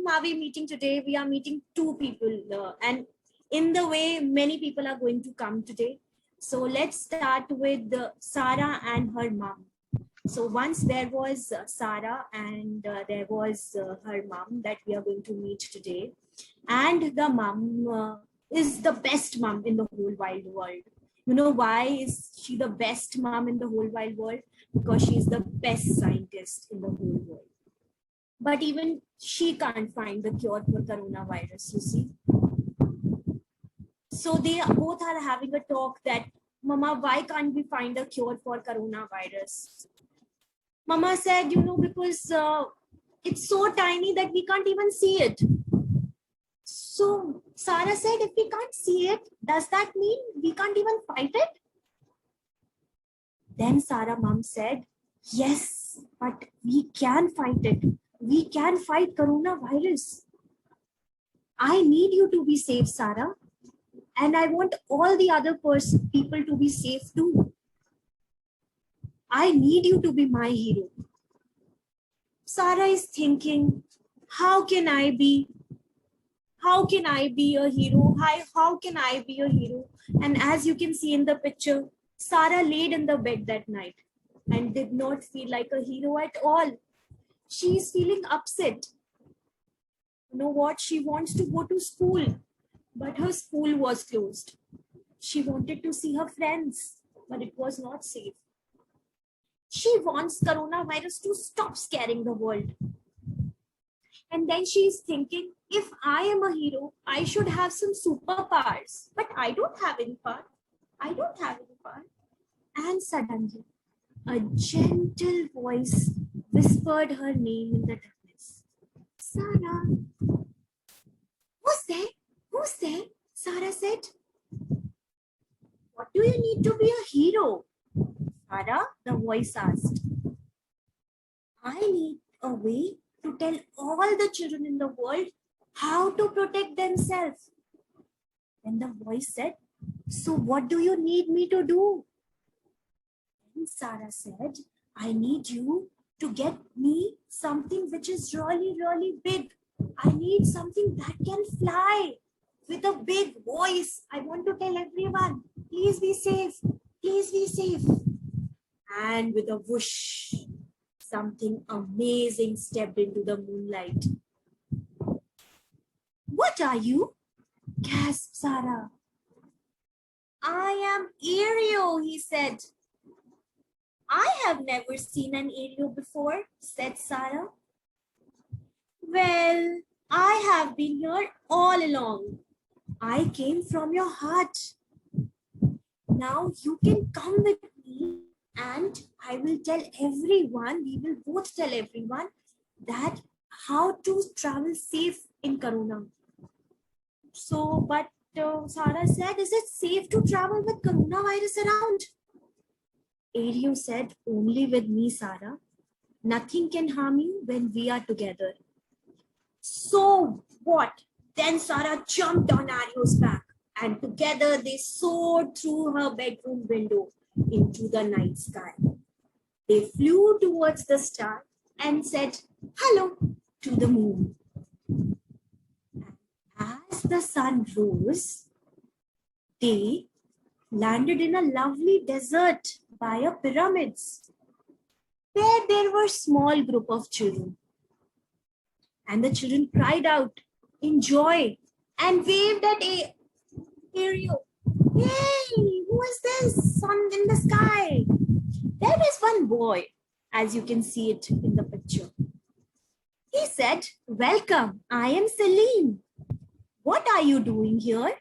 whom are we meeting today? We are meeting two people, and in the way, many people are going to come today. So let's start with Sarah and her mom. So once there was Sarah and there was her mom that we are going to meet today. And the mom is the best mom in the whole wide world. You know why is she the best mom in the whole wide world? Because she is the best scientist in the whole world. But even she can't find the cure for coronavirus, you see. So they both are having a talk that, Mama, why can't we find a cure for coronavirus? Mama said, because it's so tiny that we can't even see it. So Sarah said, if we can't see it, does that mean we can't even fight it? Then Sarah mom said, yes, but we can fight it. We can fight coronavirus. I need you to be safe, Sarah. And I want all the other people to be safe too. I need you to be my hero. Sarah is thinking, how can I be a hero? How can I be a hero? And as you can see in the picture, Sarah laid in the bed that night and did not feel like a hero at all. She is feeling upset. You know what? She wants to go to school, but her school was closed. She wanted to see her friends, but it was not safe. She wants coronavirus to stop scaring the world. And then she is thinking, if I am a hero, I should have some superpowers. But I don't have any power. And suddenly, a gentle voice whispered her name in the darkness. Sarah. Who's there? Who's there? Sarah said. What do you need to be a hero? Sarah, the voice asked. I need a way to tell all the children in the world how to protect themselves. Then the voice said, so what do you need me to do? And Sarah said, I need you to get me something which is really, really big. I need something that can fly with a big voice. I want to tell everyone, please be safe. Please be safe. And with a whoosh, something amazing stepped into the moonlight. What are you? Gasped Sarah. I am Aereo, he said. I have never seen an Aereo before, said Sarah. Well, I have been here all along. I came from your heart. Now you can come with me and I will tell everyone, we will both tell everyone that how to travel safe in Corona. So, but Sarah said, is it safe to travel with coronavirus around? Aereo said, only with me, Sarah. Nothing can harm you when we are together. So what? Then Sarah jumped on Aereo's back and together they soared through her bedroom window into the night sky. They flew towards the star and said hello to the moon. As the sun rose, they landed in a lovely desert by a pyramids where there were a small group of children. And the children cried out in joy and waved at Aereo. Hey, who is this sun in the sky? There is one boy, as you can see it in the picture. He said, welcome, I am Selim. What are you doing here?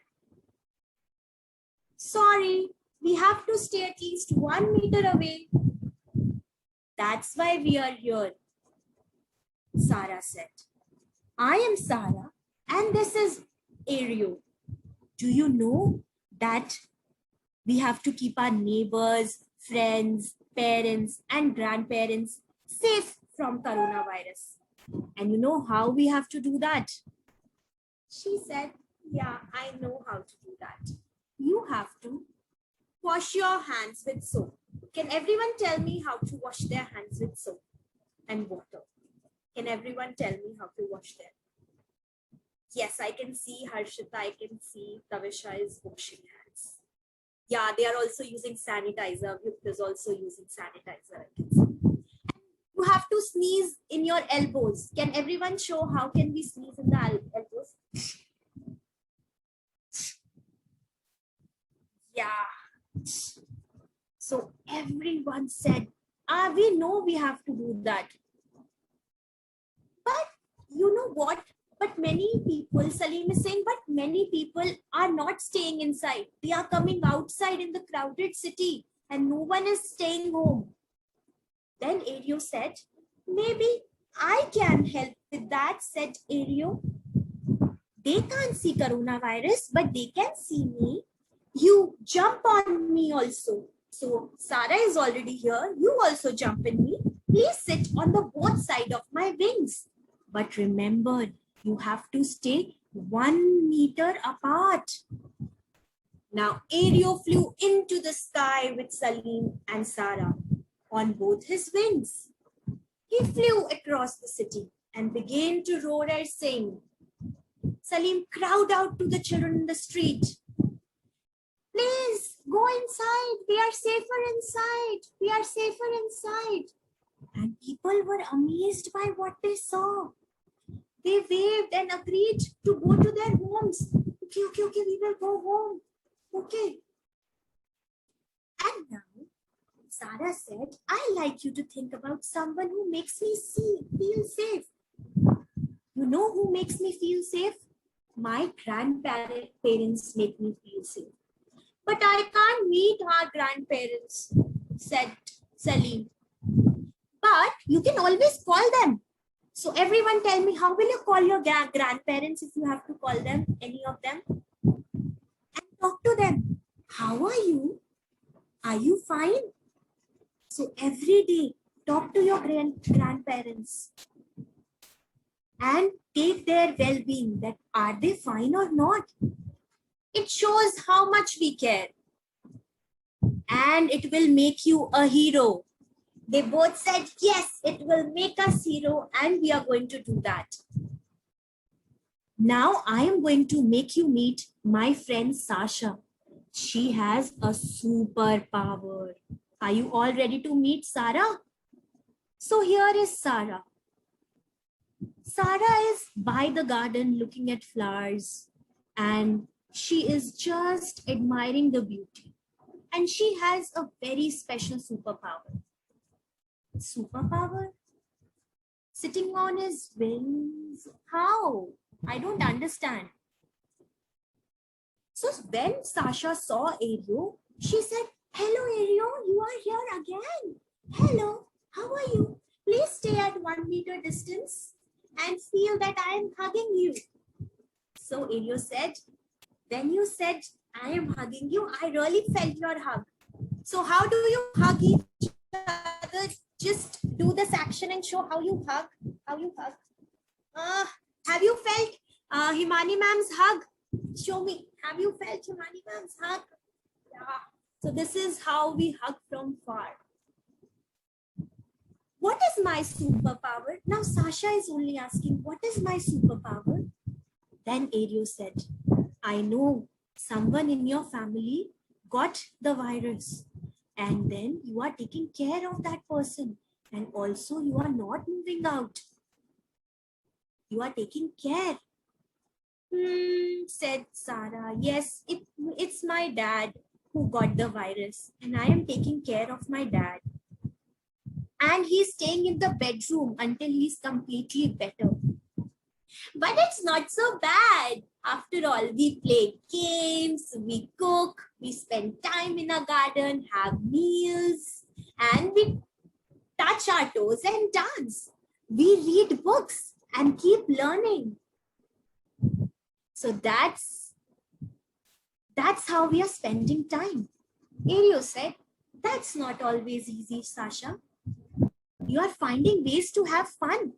Sorry, we have to stay at least 1 meter away. That's why we are here, Sarah said. I am Sarah and this is Aereo. Do you know that we have to keep our neighbors, friends, parents and grandparents safe from coronavirus? And you know how we have to do that? She said, yeah, I know how to do that. You have to wash your hands with soap. Can everyone tell me how to wash their hands with soap and water? Can everyone tell me how to wash them? Yes, I can see Harshita, I can see Tavisha is washing hands. Yeah, they are also using sanitizer. Yukta is also using sanitizer. You have to sneeze in your elbows. Can everyone show how can we sneeze in the elbows? Yeah. So everyone said, we know we have to do that. But you know what? But many people, Salim is saying, but many people are not staying inside. They are coming outside in the crowded city and no one is staying home. Then Ario said, maybe I can help with that, said Ario. They can't see coronavirus, but they can see me. You jump on me also. So Sarah is already here. You also jump in me. Please sit on the both side of my wings. But remember, you have to stay 1 meter apart. Now Ario flew into the sky with Salim and Sarah on both his wings. He flew across the city and began to roar and sing. Salim crowd out to the children in the street. Please go inside. We are safer inside. We are safer inside. And people were amazed by what they saw. They waved and agreed to go to their homes. Okay, we will go home. Okay. And now, Sarah said, I like you to think about someone who makes me feel safe. You know who makes me feel safe? My grandparents make me feel safe. But I can't meet our grandparents, said Salim. But you can always call them. So everyone tell me, how will you call your grandparents if you have to call them, any of them? And talk to them. How are you? Are you fine? So every day, talk to your grandparents and take their well-being, that are they fine or not? It shows how much we care. And it will make you a hero. They both said, yes, it will make us hero and we are going to do that. Now I am going to make you meet my friend Sasha. She has a superpower. Are you all ready to meet Sarah? So here is Sarah. Sarah is by the garden looking at flowers and she is just admiring the beauty. And she has a very special superpower. Superpower? Sitting on his wings? How? I don't understand. So when Sasha saw Ario, she said, hello Ario, you are here again. Hello, how are you? Please stay at 1 meter distance and feel that I am hugging you. So Ario said, when you said I am hugging you, I really felt your hug. So how do you hug each other? Just do this action and show how you hug. How you hug. Have you felt Himani ma'am's hug? Show me. Have you felt Himani ma'am's hug? Yeah. So this is how we hug from far. What is my superpower? Now Sasha is only asking, what is my superpower? Then Ario said, I know someone in your family got the virus and then you are taking care of that person and also you are not moving out. You are taking care. Said Sarah. Yes, it's my dad who got the virus and I am taking care of my dad. And he's staying in the bedroom until he's completely better. But it's not so bad. After all, we play games, we cook, we spend time in a garden, have meals, and we touch our toes and dance. We read books and keep learning. So that's how we are spending time. Ario said, that's not always easy, Sasha. You are finding ways to have fun.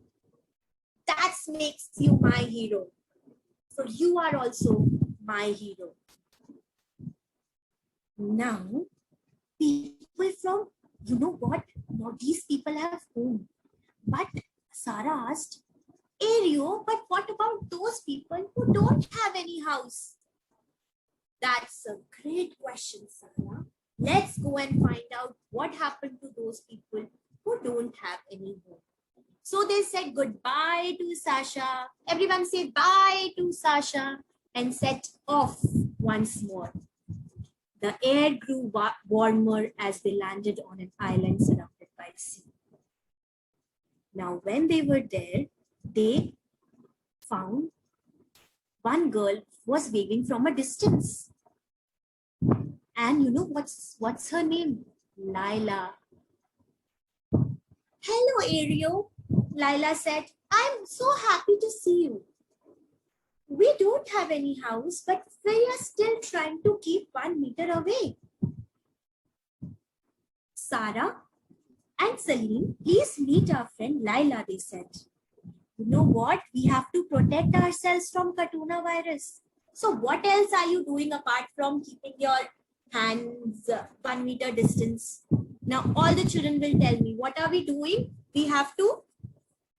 That makes you my hero. So you are also my hero. Now, people from, you know what? Now these people have home. But Sarah asked, Ario, but what about those people who don't have any house? That's a great question, Sarah. Let's go and find out what happened to those people who don't have any home. So they said goodbye to Sasha. Everyone say bye to Sasha and set off once more. The air grew warmer as they landed on an island surrounded by the sea. Now, when they were there, they found one girl was waving from a distance. And you know what's her name? Lila. Hello, Ario. Lila said, I'm so happy to see you. We don't have any house, but we are still trying to keep 1 meter away. Sarah and Salim, please meet our friend Lila, they said. You know what? We have to protect ourselves from coronavirus. So what else are you doing apart from keeping your hands 1 meter distance? Now all the children will tell me, what are we doing?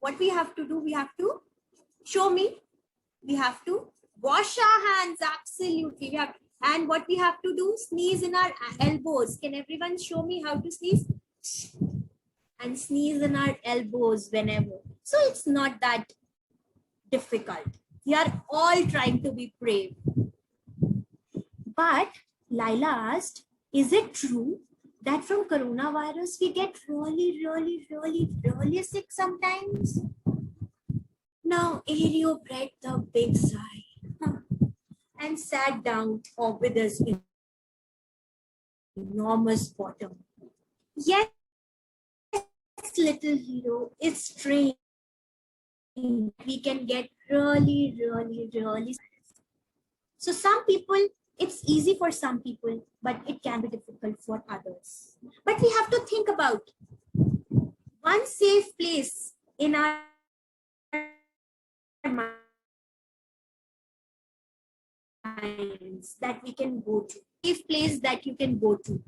What we have to do, we have to show me. We have to wash our hands, absolutely. And what we have to do, sneeze in our elbows. Can everyone show me how to sneeze? And sneeze in our elbows whenever. So it's not that difficult. We are all trying to be brave. But Lila asked, is it true that from coronavirus we get really sick sometimes? Now Ario breathed a big sigh and sat down with his enormous bottom. Yes, little hero, it's strange. We can get really. So some people, it's easy for some people, but it can be difficult for others. But we have to think about one safe place in our minds that we can go to. Safe place that you can go to.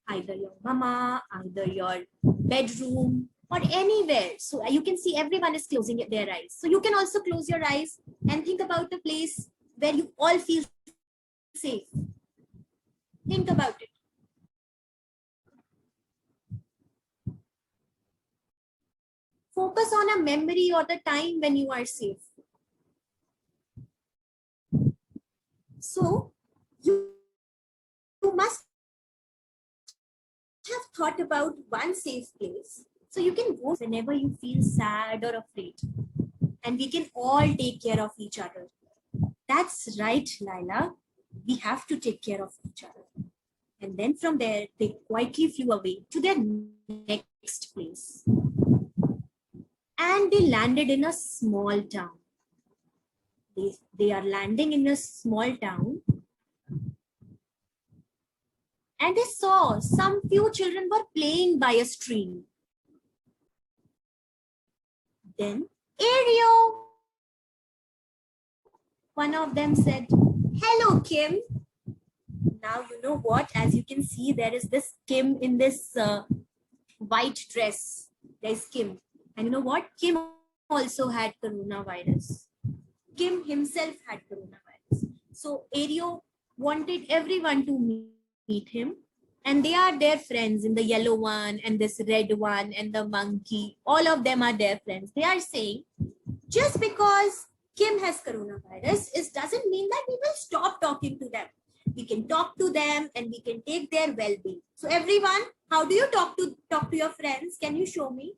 Either your mama, either your bedroom, or anywhere. So you can see everyone is closing their eyes. So you can also close your eyes and think about a place where you all feel safe. Think about it. Focus on a memory or the time when you are safe. So you must have thought about one safe place. So you can go whenever you feel sad or afraid. And we can all take care of each other. That's right, Lila. We have to take care of each other. And then from there, they quietly flew away to their next place. And they landed in a small town. They are landing in a small town. And they saw some few children were playing by a stream. Then, Ario, one of them said, hello, Kim. Now, you know what? As you can see, there is this Kim in this white dress. There's Kim. And you know what? Kim also had coronavirus. Kim himself had coronavirus. So Ario wanted everyone to meet him. And they are their friends in the yellow one and this red one and the monkey. All of them are their friends. They are saying, just because Kim has coronavirus, it doesn't mean that we will stop talking to them. We can talk to them and we can take their well-being. So everyone, how do you talk to your friends? Can you show me?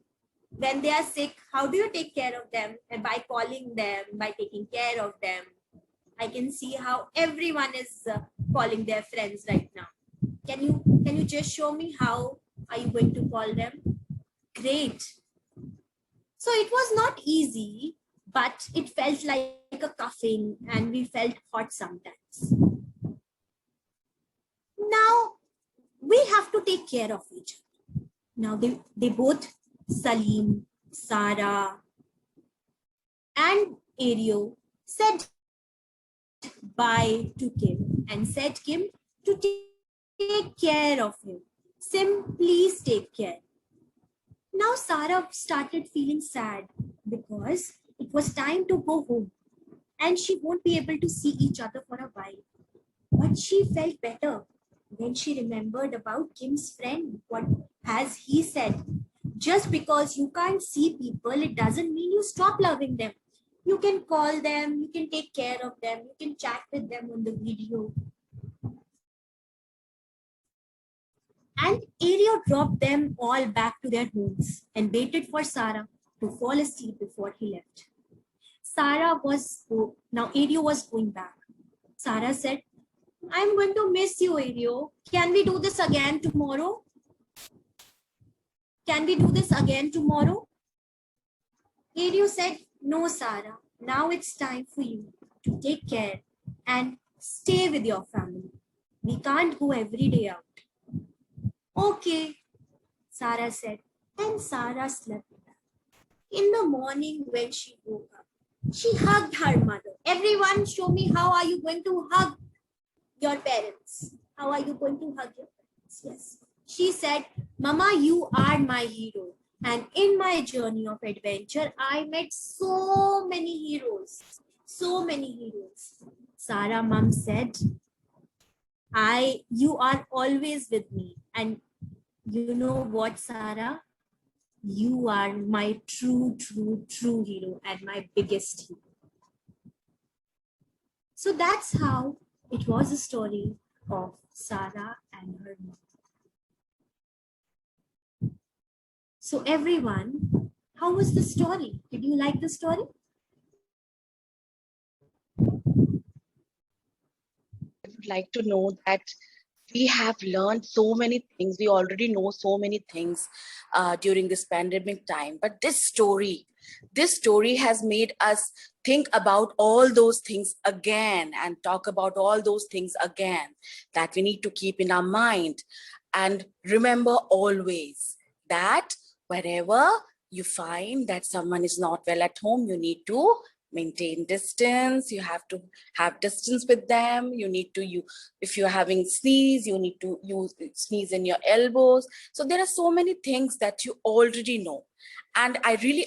When they are sick, how do you take care of them? And by calling them, by taking care of them. I can see how everyone is calling their friends right now. Can you just show me how are you going to call them? Great. So it was not easy, but it felt like a cuffing and we felt hot sometimes. Now we have to take care of each other. Now they both, Salim, Sarah, and Ario, said bye to Kim and said Kim to take care of him. Please take care. Now Sarah started feeling sad because it was time to go home, and she won't be able to see each other for a while. But she felt better. Then she remembered about Kim's friend. What has he said? Just because you can't see people, it doesn't mean you stop loving them. You can call them, you can take care of them, you can chat with them on the video. And Ario dropped them all back to their homes and waited for Sarah to fall asleep before he left. Now Ario was going back. Sarah said, I'm going to miss you, Ario. Can we do this again tomorrow? Can we do this again tomorrow? Ario said, no, Sarah. Now it's time for you to take care and stay with your family. We can't go every day out. Okay, Sarah said, and Sarah slept back. In the morning when she woke up, she hugged her mother. Everyone, show me how are you going to hug your parents? How are you going to hug your parents? Yes. She said, Mama, you are my hero. And in my journey of adventure, I met so many heroes. So many heroes. Sarah mom said, you are always with me. And you know what, Sarah? You are my true hero and my biggest hero. So that's how it was a story of Sarah and her mom. So everyone, how was the story? Did you like the story? I would like to know that we have learned so many things. We already know so many things during this pandemic time. But this story has made us think about all those things again and talk about all those things again that we need to keep in our mind. And remember always that wherever you find that someone is not well at home, you need to maintain distance. You have to have distance with them. You need to if you're having sneeze, you need to sneeze in your elbows. So there are so many things that you already know, and I really